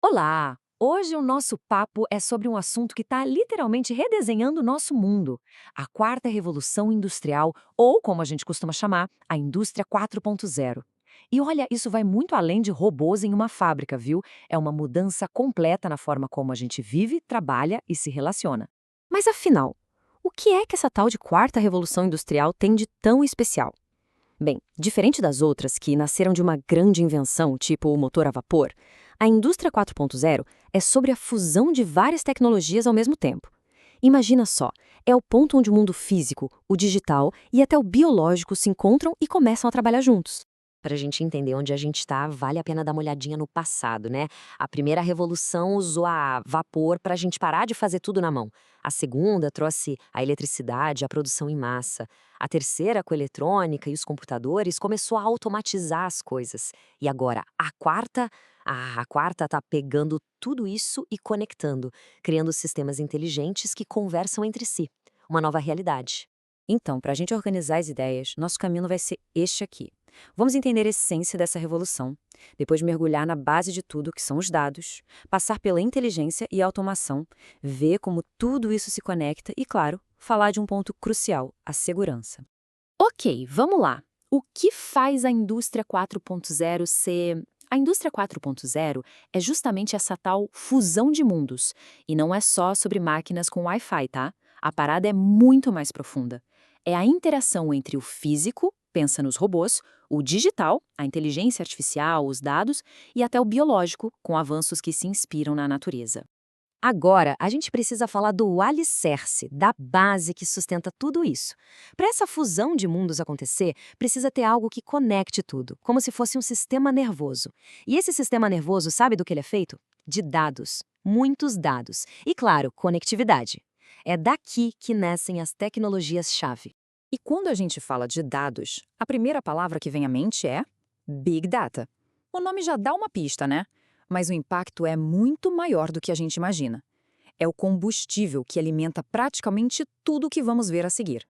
Olá! Hoje o nosso papo é sobre um assunto que está literalmente redesenhando o nosso mundo, a quarta revolução industrial, ou como a gente costuma chamar, a indústria 4.0. E olha, isso vai muito além de robôs em uma fábrica, viu? É uma mudança completa na forma como a gente vive, trabalha e se relaciona. Mas afinal, o que é que essa tal de quarta revolução industrial tem de tão especial? Bem, diferente das outras que nasceram de uma grande invenção, tipo o motor a vapor, a indústria 4.0 é sobre a fusão de várias tecnologias ao mesmo tempo. Imagina só, é o ponto onde o mundo físico, o digital e até o biológico se encontram e começam a trabalhar juntos. Para a gente entender onde a gente está, vale a pena dar uma olhadinha no passado, né? A primeira revolução usou a vapor para a gente parar de fazer tudo na mão. A segunda trouxe a eletricidade, a produção em massa. A terceira, com a eletrônica e os computadores, começou a automatizar as coisas. E agora, a quarta está pegando tudo isso e conectando, criando sistemas inteligentes que conversam entre si. Uma nova realidade. Então, para a gente organizar as ideias, nosso caminho vai ser este aqui. Vamos entender a essência dessa revolução, depois mergulhar na base de tudo, que são os dados, passar pela inteligência e automação, ver como tudo isso se conecta e, claro, falar de um ponto crucial, a segurança. Ok, vamos lá. O que faz a indústria 4.0 ser. A indústria 4.0 é justamente essa tal fusão de mundos. E não é só sobre máquinas com Wi-Fi, tá? A parada é muito mais profunda. É a interação entre o físico, pensa nos robôs, o digital, a inteligência artificial, os dados, e até o biológico, com avanços que se inspiram na natureza. Agora, a gente precisa falar do alicerce, da base que sustenta tudo isso. Para essa fusão de mundos acontecer, precisa ter algo que conecte tudo, como se fosse um sistema nervoso. E esse sistema nervoso, sabe do que ele é feito? De dados. Muitos dados. E, claro, conectividade. É daqui que nascem as tecnologias-chave. E quando a gente fala de dados, a primeira palavra que vem à mente é Big Data. O nome já dá uma pista, né? Mas o impacto é muito maior do que a gente imagina. É o combustível que alimenta praticamente tudo o que vamos ver a seguir.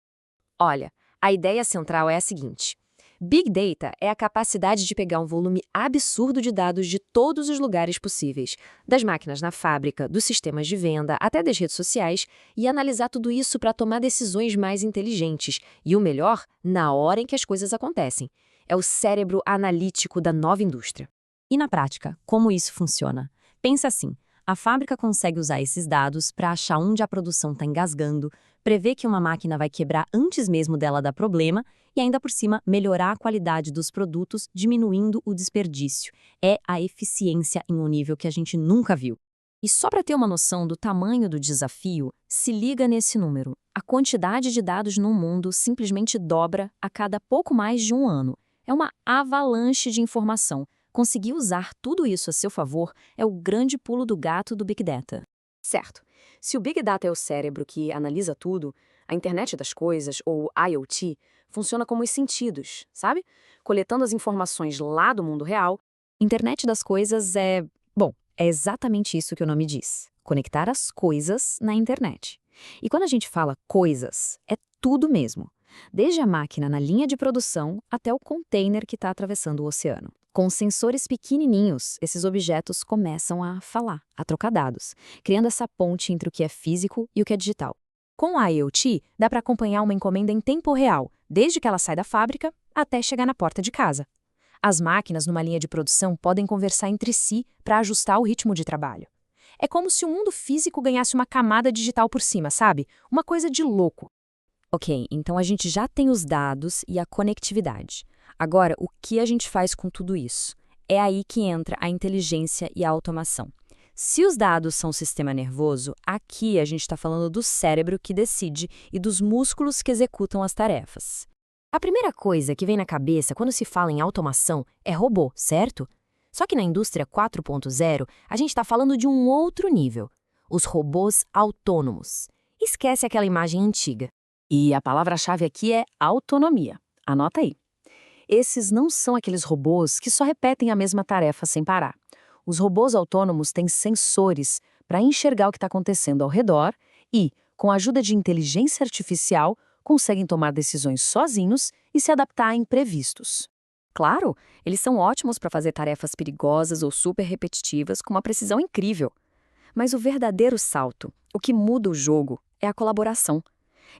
Olha, a ideia central é a seguinte: Big Data é a capacidade de pegar um volume absurdo de dados de todos os lugares possíveis, das máquinas na fábrica, dos sistemas de venda, até das redes sociais, e analisar tudo isso para tomar decisões mais inteligentes e, o melhor, na hora em que as coisas acontecem. É o cérebro analítico da nova indústria. E na prática, como isso funciona? Pensa assim: a fábrica consegue usar esses dados para achar onde a produção está engasgando, prever que uma máquina vai quebrar antes mesmo dela dar problema e, ainda por cima, melhorar a qualidade dos produtos, diminuindo o desperdício. É a eficiência em um nível que a gente nunca viu. E só para ter uma noção do tamanho do desafio, se liga nesse número. A quantidade de dados no mundo simplesmente dobra a cada pouco mais de um ano. É uma avalanche de informação. Conseguir usar tudo isso a seu favor é o grande pulo do gato do Big Data. Certo. Se o Big Data é o cérebro que analisa tudo, a internet das coisas, ou IoT, funciona como os sentidos, sabe? Coletando as informações lá do mundo real. Internet das coisas é, bom, é exatamente isso que o nome diz: conectar as coisas na internet. E quando a gente fala coisas, é tudo mesmo. Desde a máquina na linha de produção até o container que está atravessando o oceano. Com sensores pequenininhos, esses objetos começam a falar, a trocar dados, criando essa ponte entre o que é físico e o que é digital. Com a IoT, dá para acompanhar uma encomenda em tempo real, desde que ela sai da fábrica até chegar na porta de casa. As máquinas numa linha de produção podem conversar entre si para ajustar o ritmo de trabalho. É como se o mundo físico ganhasse uma camada digital por cima, sabe? Uma coisa de louco. Ok, então a gente já tem os dados e a conectividade. Agora, o que a gente faz com tudo isso? É aí que entra a inteligência e a automação. Se os dados são o sistema nervoso, aqui a gente está falando do cérebro que decide e dos músculos que executam as tarefas. A primeira coisa que vem na cabeça quando se fala em automação é robô, certo? Só que na indústria 4.0, a gente está falando de um outro nível: os robôs autônomos. Esquece aquela imagem antiga. E a palavra-chave aqui é autonomia. Anota aí. Esses não são aqueles robôs que só repetem a mesma tarefa sem parar. Os robôs autônomos têm sensores para enxergar o que está acontecendo ao redor e, com a ajuda de inteligência artificial, conseguem tomar decisões sozinhos e se adaptar a imprevistos. Claro, eles são ótimos para fazer tarefas perigosas ou super repetitivas com uma precisão incrível. Mas o verdadeiro salto, o que muda o jogo, é a colaboração.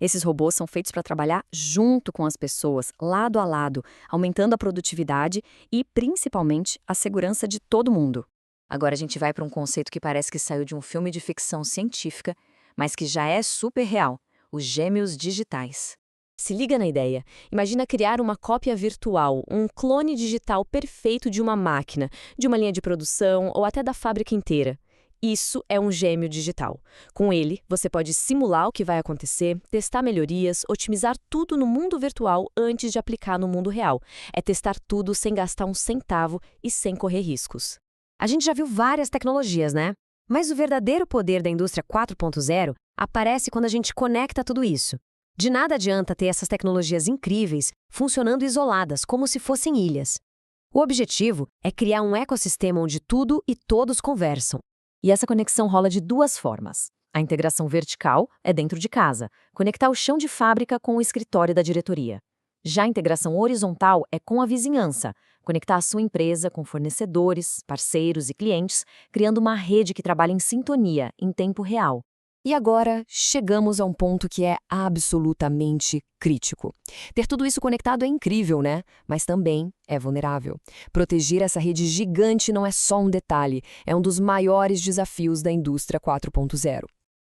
Esses robôs são feitos para trabalhar junto com as pessoas, lado a lado, aumentando a produtividade e, principalmente, a segurança de todo mundo. Agora a gente vai para um conceito que parece que saiu de um filme de ficção científica, mas que já é super real: os gêmeos digitais. Se liga na ideia. Imagina criar uma cópia virtual, um clone digital perfeito de uma máquina, de uma linha de produção ou até da fábrica inteira. Isso é um gêmeo digital. Com ele, você pode simular o que vai acontecer, testar melhorias, otimizar tudo no mundo virtual antes de aplicar no mundo real. É testar tudo sem gastar um centavo e sem correr riscos. A gente já viu várias tecnologias, né? Mas o verdadeiro poder da indústria 4.0 aparece quando a gente conecta tudo isso. De nada adianta ter essas tecnologias incríveis funcionando isoladas, como se fossem ilhas. O objetivo é criar um ecossistema onde tudo e todos conversam. E essa conexão rola de duas formas. A integração vertical é dentro de casa, conectar o chão de fábrica com o escritório da diretoria. Já a integração horizontal é com a vizinhança, conectar a sua empresa com fornecedores, parceiros e clientes, criando uma rede que trabalha em sintonia, em tempo real. E agora, chegamos a um ponto que é absolutamente crítico. Ter tudo isso conectado é incrível, né? Mas também é vulnerável. Proteger essa rede gigante não é só um detalhe, é um dos maiores desafios da indústria 4.0.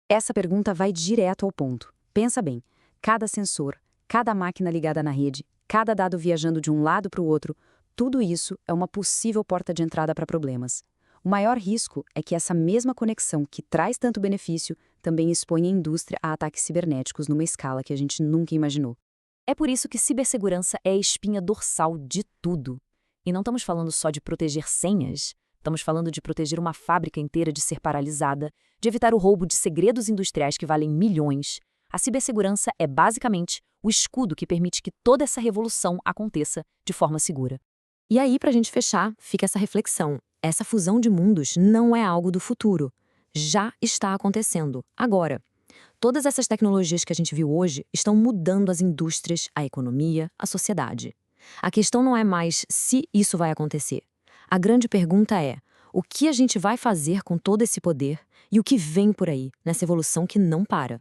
Essa pergunta vai direto ao ponto. Pensa bem, cada sensor, cada máquina ligada na rede, cada dado viajando de um lado para o outro, tudo isso é uma possível porta de entrada para problemas. O maior risco é que essa mesma conexão que traz tanto benefício também expõe a indústria a ataques cibernéticos numa escala que a gente nunca imaginou. É por isso que cibersegurança é a espinha dorsal de tudo. E não estamos falando só de proteger senhas, estamos falando de proteger uma fábrica inteira de ser paralisada, de evitar o roubo de segredos industriais que valem milhões. A cibersegurança é basicamente o escudo que permite que toda essa revolução aconteça de forma segura. E aí, para a gente fechar, fica essa reflexão. Essa fusão de mundos não é algo do futuro. Já está acontecendo, agora. Todas essas tecnologias que a gente viu hoje estão mudando as indústrias, a economia, a sociedade. A questão não é mais se isso vai acontecer. A grande pergunta é: o que a gente vai fazer com todo esse poder e o que vem por aí nessa evolução que não para?